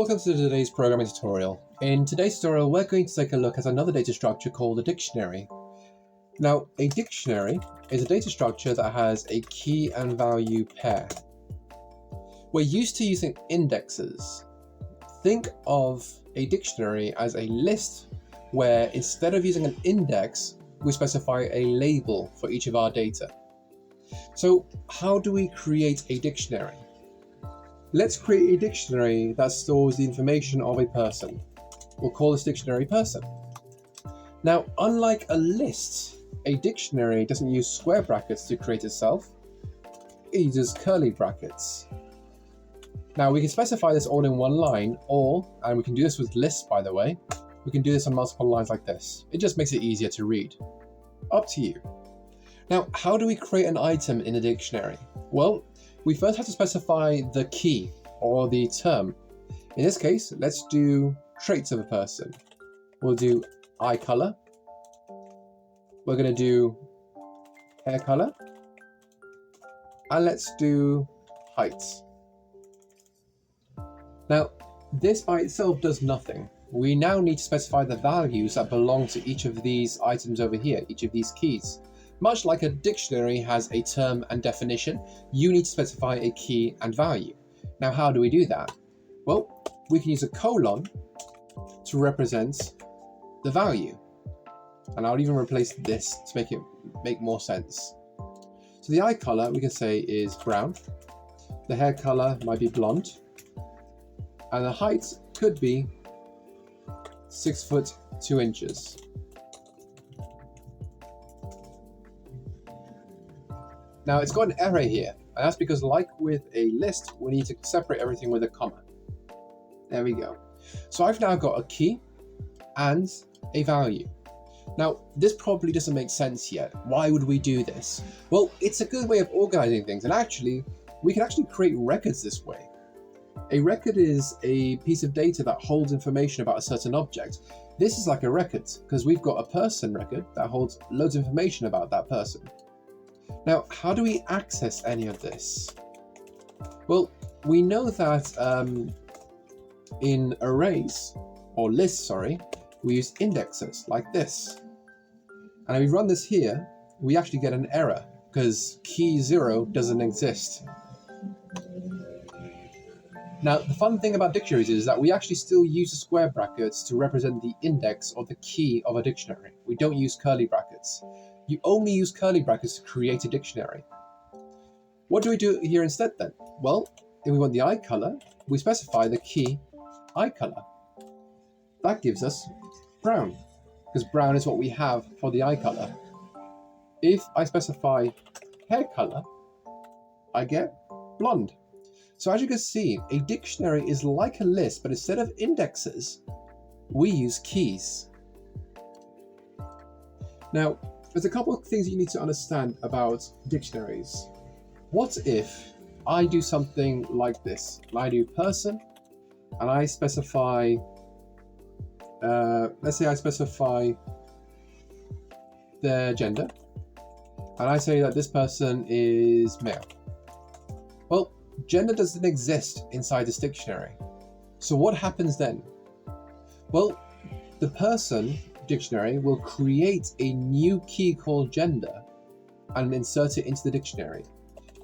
Welcome to today's programming tutorial. In today's tutorial, we're going to take a look at another data structure called a dictionary. Now, a dictionary is a data structure that has a key and value pair. We're used to using indexes. Think of a dictionary as a list where instead of using an index, we specify a label for each of our data. So how do we create a dictionary? Let's create a dictionary that stores the information of a person. We'll call this dictionary person. Now, unlike a list, a dictionary doesn't use square brackets to create itself. It uses curly brackets. Now, we can specify this all in one line, and we can do this with lists, by the way. We can do this on multiple lines like this. It just makes it easier to read. Up to you. Now, how do we create an item in a dictionary? Well, we first have to specify the key or the term. In this case, let's do traits of a person. We'll do eye color. We're going to do hair color. And let's do height. Now, this by itself does nothing. We now need to specify the values that belong to each of these items over here, each of these keys. Much like a dictionary has a term and definition, you need to specify a key and value. Now, how do we do that? Well, we can use a colon to represent the value. And I'll even replace this to make it make more sense. So the eye color we can say is brown. The hair color might be blonde. And the height could be 6 foot 2 inches. Now it's got an error here, and that's because like with a list, we need to separate everything with a comma. There we go. So I've now got a key and a value. Now, this probably doesn't make sense yet. Why would we do this? Well, it's a good way of organizing things, and actually, we can actually create records this way. A record is a piece of data that holds information about a certain object. This is like a record, because we've got a person record that holds loads of information about that person. Now, how do we access any of this? Well, we know that in arrays, or lists, we use indexes like this. And if we run this here, we actually get an error because key 0 doesn't exist. Now, the fun thing about dictionaries is that we actually still use the square brackets to represent the index or the key of a dictionary. We don't use curly brackets. You only use curly brackets to create a dictionary. What do we do here instead then? Well, if we want the eye color, we specify the key eye color. That gives us brown, because brown is what we have for the eye color. If I specify hair color, I get blonde. So as you can see, a dictionary is like a list, but instead of indexes, we use keys. Now, there's a couple of things you need to understand about dictionaries. What if I do something like this? I do person, and I specify, let's say I specify their gender, and I say that this person is male. Well, gender doesn't exist inside this dictionary. So what happens then? Well, the person dictionary will create a new key called gender and insert it into the dictionary.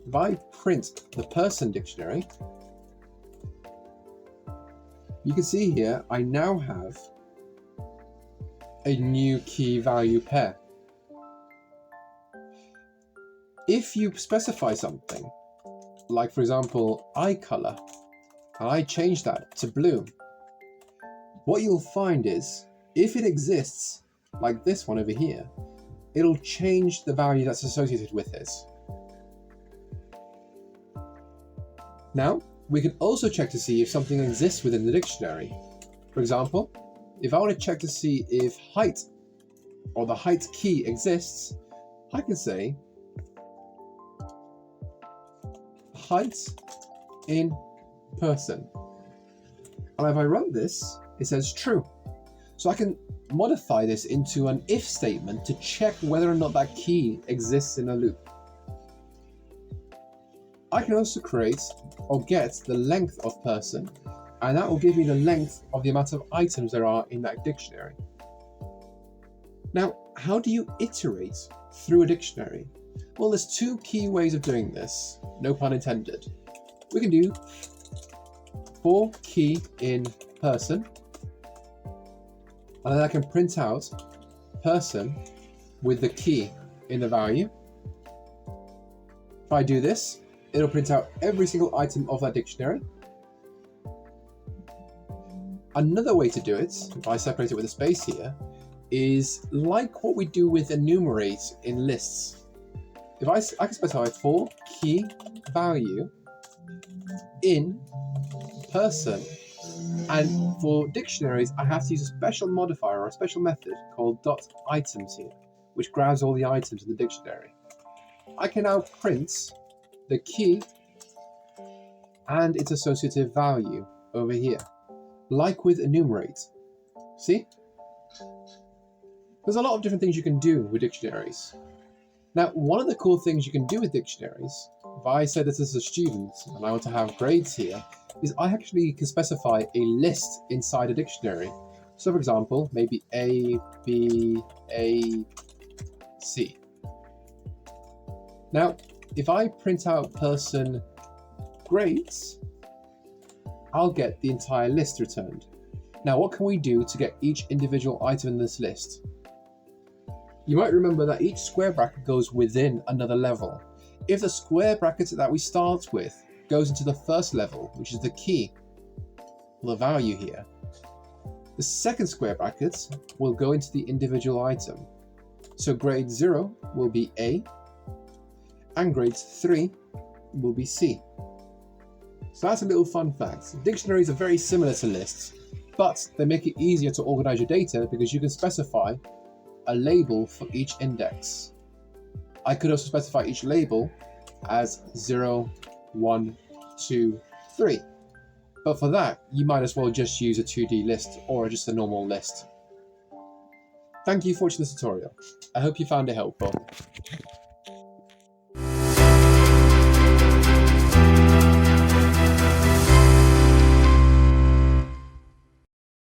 If I print the person dictionary, you can see here I now have a new key value pair. If you specify something, like for example eye color, and I change that to blue, what you'll find is if it exists, like this one over here, it'll change the value that's associated with it. Now, we can also check to see if something exists within the dictionary. For example, if I want to check to see if height or the height key exists, I can say height in person. And if I run this, it says true. So I can modify this into an if statement to check whether or not that key exists in a loop. I can also create or get the length of person and that will give me the length of the amount of items there are in that dictionary. Now, how do you iterate through a dictionary? Well, there's two key ways of doing this, no pun intended. We can do for key in person, and then I can print out person with the key in the value. If I do this, it'll print out every single item of that dictionary. Another way to do it, if I separate it with a space here, is like what we do with enumerate in lists. If I can specify for key value in person, and for dictionaries I have to use a special modifier or a special method called .items here, which grabs all the items in the dictionary. I can now print the key and its associative value over here, like with enumerate. See? There's a lot of different things you can do with dictionaries. Now, one of the cool things you can do with dictionaries, if I say this as a student and I want to have grades here, is I actually can specify a list inside a dictionary. So for example, maybe A, B, A, C. Now, if I print out person grades, I'll get the entire list returned. Now, what can we do to get each individual item in this list? You might remember that each square bracket goes within another level. If the square bracket that we start with goes into the first level, which is the key, the value here, the second square bracket will go into the individual item. So grade 0 will be A, and grade 3 will be C. So that's a little fun fact. Dictionaries are very similar to lists, but they make it easier to organize your data because you can specify a label for each index. I could also specify each label as 0, 1, 2, 3. But for that, you might as well just use a 2D list or just a normal list. Thank you for watching this tutorial. I hope you found it helpful.